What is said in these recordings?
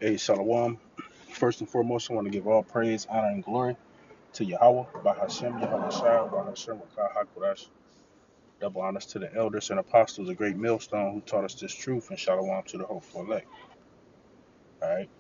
Hey, Shalom. First and foremost, I want to give all praise, honor, and glory to Yahweh, Bahashem, Yahweh Shai, Bahashem, Rakah HaKodash. Double honors to the elders and apostles, a great millstone who taught us this truth, and Shalom to the hopeful elect. All right.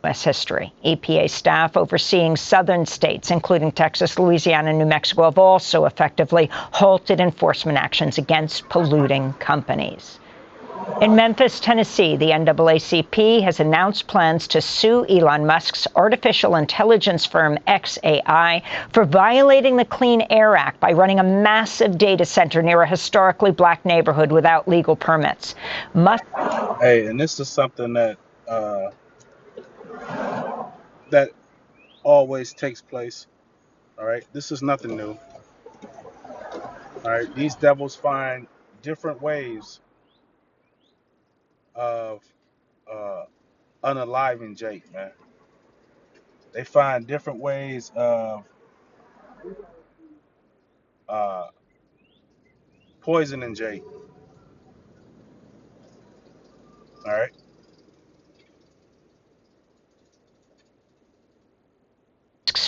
U.S. history. EPA staff overseeing southern states, including Texas, Louisiana, and New Mexico, have also effectively halted enforcement actions against polluting companies. In Memphis, Tennessee, the NAACP has announced plans to sue Elon Musk's artificial intelligence firm xAI for violating the Clean Air Act by running a massive data center near a historically black neighborhood without legal permits. Hey, and this is something that always takes place. All right. This is nothing new. All right. These devils find different ways of uh, unaliving Jake, man. They find different ways of uh, poisoning Jake. All right.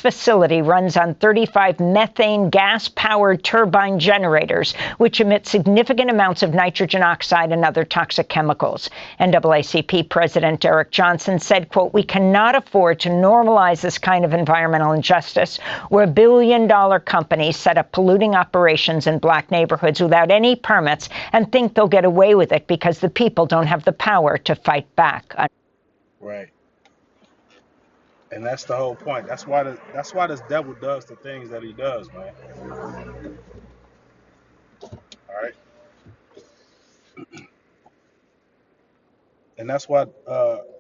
Facility runs on 35 methane gas-powered turbine generators, which emit significant amounts of nitrogen oxide and other toxic chemicals. NAACP President Eric Johnson said, quote, "We cannot afford to normalize this kind of environmental injustice where billion-dollar companies set up polluting operations in black neighborhoods without any permits and think they'll get away with it because the people don't have the power to fight back." Right. And that's the whole point. That's why this devil does the things that he does, man. All right. And that's why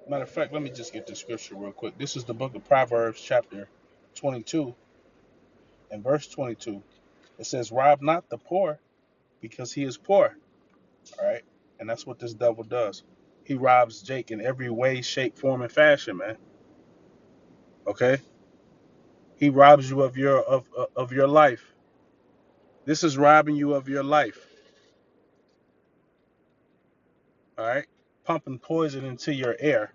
matter of fact, let me just get the scripture real quick. This is the book of Proverbs, chapter 22 and verse 22. It says, "Rob not the poor because he is poor." All right. And that's what this devil does. He robs Jake in every way, shape, form, and fashion, man. Okay? He robs you of your life. This is robbing you of your life. All right? Pumping poison into your air.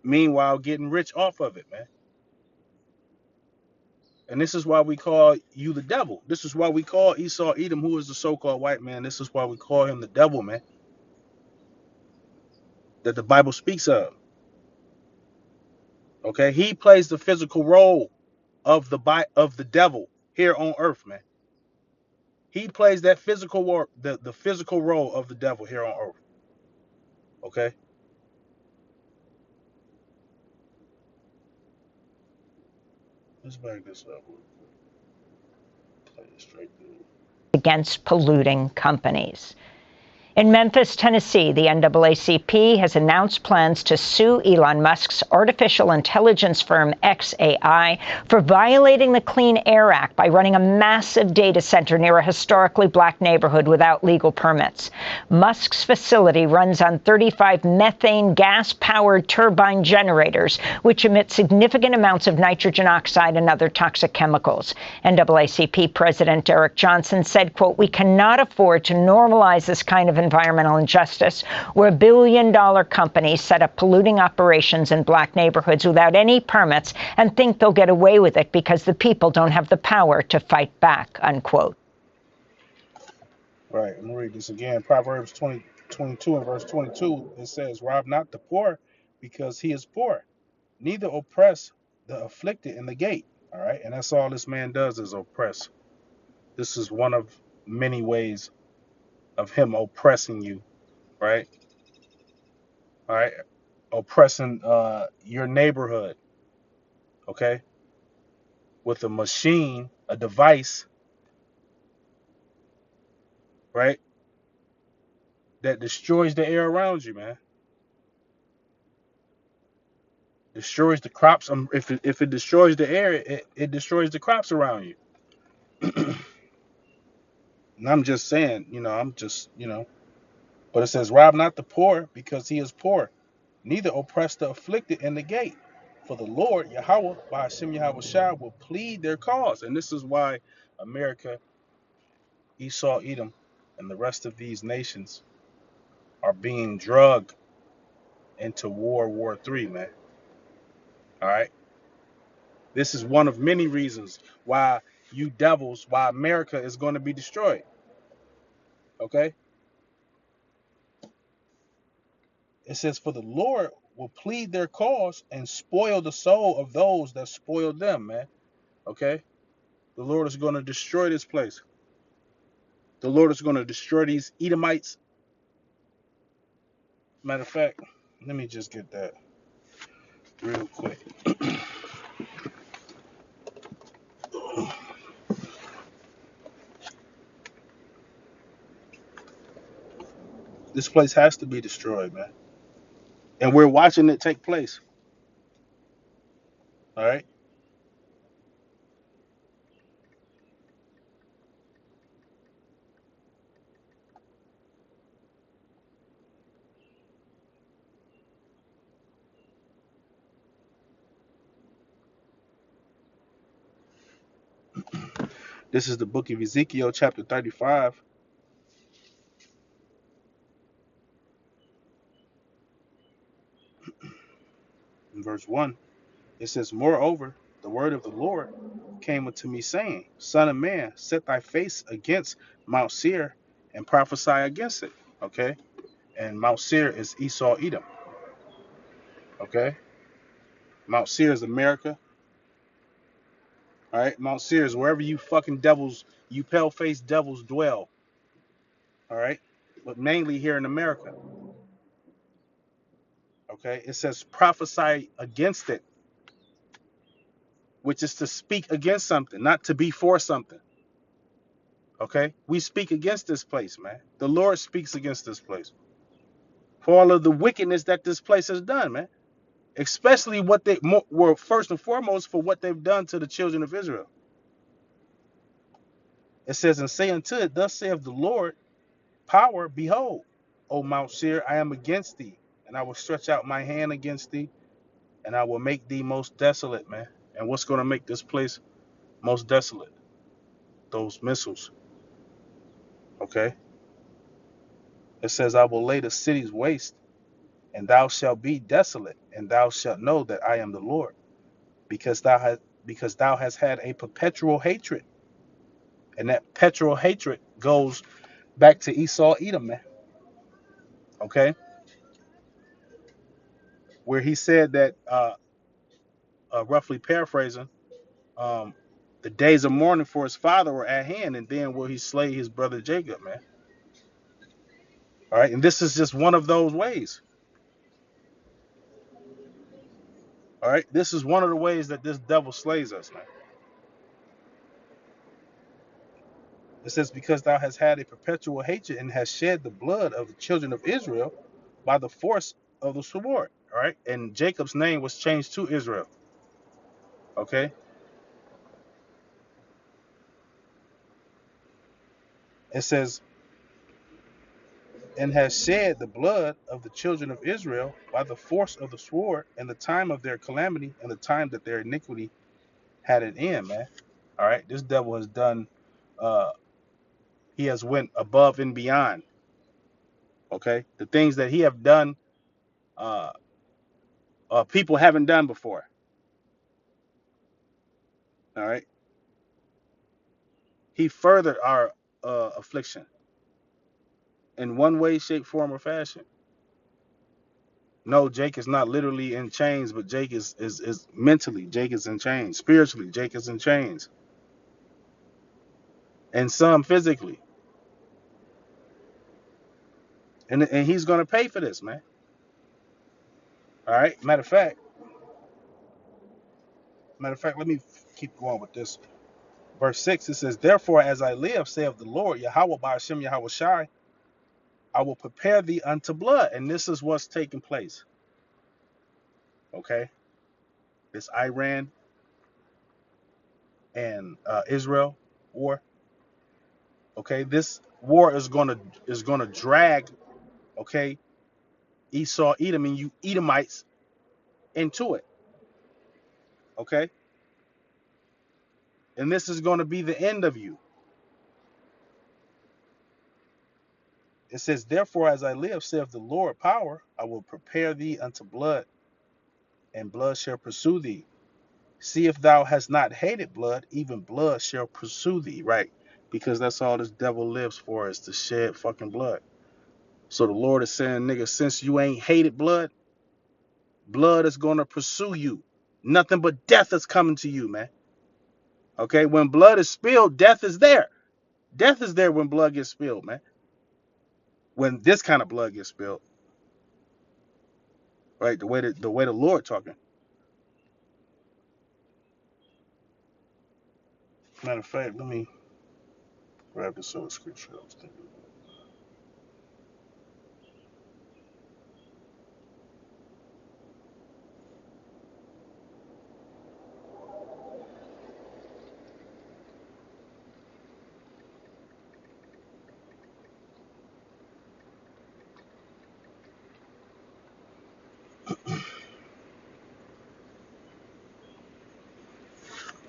Meanwhile, getting rich off of it, man. And this is why we call you the devil. This is why we call Esau Edom, who is the so-called white man. This is why we call him the devil, man. That the Bible speaks of. Okay, he plays the physical role of the devil here on earth, man. He plays that physical work, the physical role of the devil here on earth. Okay, let's back this up. Play it straight through. Against polluting companies. In Memphis, Tennessee, the NAACP has announced plans to sue Elon Musk's artificial intelligence firm xAI for violating the Clean Air Act by running a massive data center near a historically black neighborhood without legal permits. Musk's facility runs on 35 methane gas-powered turbine generators, which emit significant amounts of nitrogen oxide and other toxic chemicals. NAACP President Eric Johnson said, quote, "We cannot afford to normalize this kind of environmental injustice where billion-dollar companies set up polluting operations in black neighborhoods without any permits and think they'll get away with it because the people don't have the power to fight back," unquote. Right, I'm gonna read this again. Proverbs 22 and verse 22. It says, "Rob not the poor because he is poor, neither oppress the afflicted in the gate." All right, and that's all this man does is oppress. This is one of many ways of him oppressing you, right? All right, oppressing your neighborhood, okay, with a machine, a device, right, that destroys the air around you, man. Destroys the crops. If it destroys the air, it destroys the crops around you. And I'm just saying, I'm just, but it says, "Rob not the poor because he is poor, neither oppress the afflicted in the gate. For the Lord, Yahweh, by Hashem Yahweh Shai, will plead their cause." And this is why America Esau, Edom, and the rest of these nations are being drugged into War 3, man. All right. This is one of many reasons why you devils, why America is going to be destroyed. Okay. It says, for the Lord will plead their cause and spoil the soul of those that spoiled them, man. Okay. The Lord is going to destroy this place. The Lord is going to destroy these Edomites. Matter of fact, let me just get that real quick. This place has to be destroyed, man. And we're watching it take place. All right. This is the book of Ezekiel, chapter 35, verse 1. It says, moreover, the word of the Lord came unto me, saying, son of man, set thy face against Mount Seir and prophesy against it. Okay. And Mount Seir is Esau, Edom. Okay. Mount Seir is America. All right. Mount Seir is wherever you fucking devils, you pale-faced devils dwell. All right. But mainly here in America. Okay. It says prophesy against it, which is to speak against something, not to be for something. Okay. We speak against this place, man. The Lord speaks against this place for all of the wickedness that this place has done, man. Especially what they were first and foremost for what they've done to the children of Israel. It says, and say unto it, thus saith the Lord, power, behold, O Mount Seir, I am against thee, and I will stretch out my hand against thee, and I will make thee most desolate, man. And what's going to make this place most desolate? Those missiles, okay? It says, I will lay the cities waste, and thou shalt be desolate, and thou shalt know that I am the Lord, because thou hast had a perpetual hatred, and that perpetual hatred goes back to Esau, Edom, man. Okay, where he said that, roughly paraphrasing, um, the days of mourning for his father were at hand, and then will he slay his brother Jacob, man. All right, and this is just one of those ways. All right, this is one of the ways that this devil slays us, man. It says, because thou hast had a perpetual hatred and hast shed the blood of the children of Israel by the force of the sword. All right, and Jacob's name was changed to Israel. Okay, it says, and has shed the blood of the children of Israel by the force of the sword in the time of their calamity and the time that their iniquity had an end, man. All right, this devil has done, uh, he has went above and beyond. Okay, the things that he have done, uh, people haven't done before. All right, he furthered our affliction in one way, shape, form, or fashion. No, Jake is not literally in chains, but Jake is mentally. Jake is in chains. Spiritually, Jake is in chains, and some physically. And he's gonna pay for this, man. All right. Matter of fact, let me keep going with this. Verse 6, it says, therefore, as I live, saith the Lord, Yahweh by Hashem Yahweh Shai, I will prepare thee unto blood. And this is what's taking place. Okay. This Iran and Israel war. Okay. This war is gonna drag, okay, Esau, Edom, and you Edomites into it. Okay. And this is gonna be the end of you. It says, therefore, as I live, saith the Lord power, I will prepare thee unto blood, and blood shall pursue thee. See if thou hast not hated blood, even blood shall pursue thee, right? Because that's all this devil lives for, is to shed fucking blood. So the Lord is saying, nigga, since you ain't hated blood, blood is gonna pursue you. Nothing but death is coming to you, man. Okay, when blood is spilled, death is there. Death is there when blood gets spilled, man. When this kind of blood gets spilled, right? The way the Lord talking. Matter of fact, let me grab this other scripture I was thinking.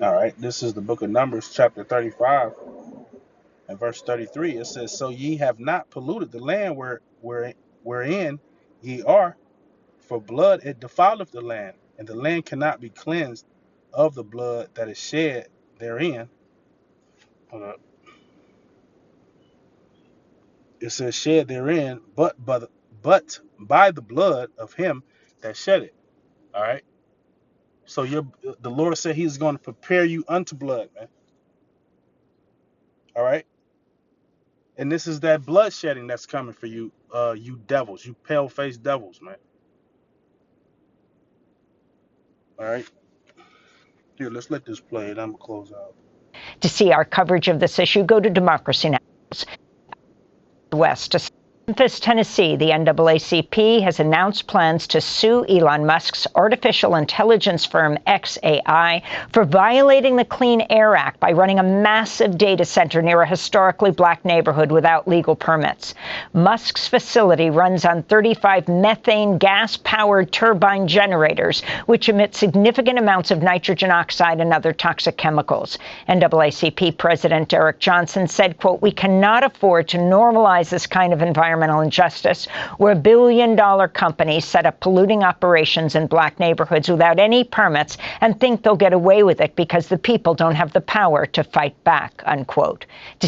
All right, this is the book of Numbers, chapter 35 and verse 33. It says, so ye have not polluted the land wherein ye are, for blood it defileth the land, and the land cannot be cleansed of the blood that is shed therein. Hold up. It says shed therein, but by the blood of him that shed it. All right. So the Lord said He's going to prepare you unto blood, man. All right. And this is that blood shedding that's coming for you, you devils, you pale-faced devils, man. All right. Here, let's let this play, and I'm gonna close out. To see our coverage of this issue, go to Democracy Now! West. Memphis, Tennessee, the NAACP has announced plans to sue Elon Musk's artificial intelligence firm xAI for violating the Clean Air Act by running a massive data center near a historically black neighborhood without legal permits. Musk's facility runs on 35 methane gas-powered turbine generators, which emit significant amounts of nitrogen oxide and other toxic chemicals. NAACP President Derek Johnson said, quote, we cannot afford to normalize this kind of environmental injustice where billion-dollar companies set up polluting operations in black neighborhoods without any permits and think they'll get away with it because the people don't have the power to fight back, unquote.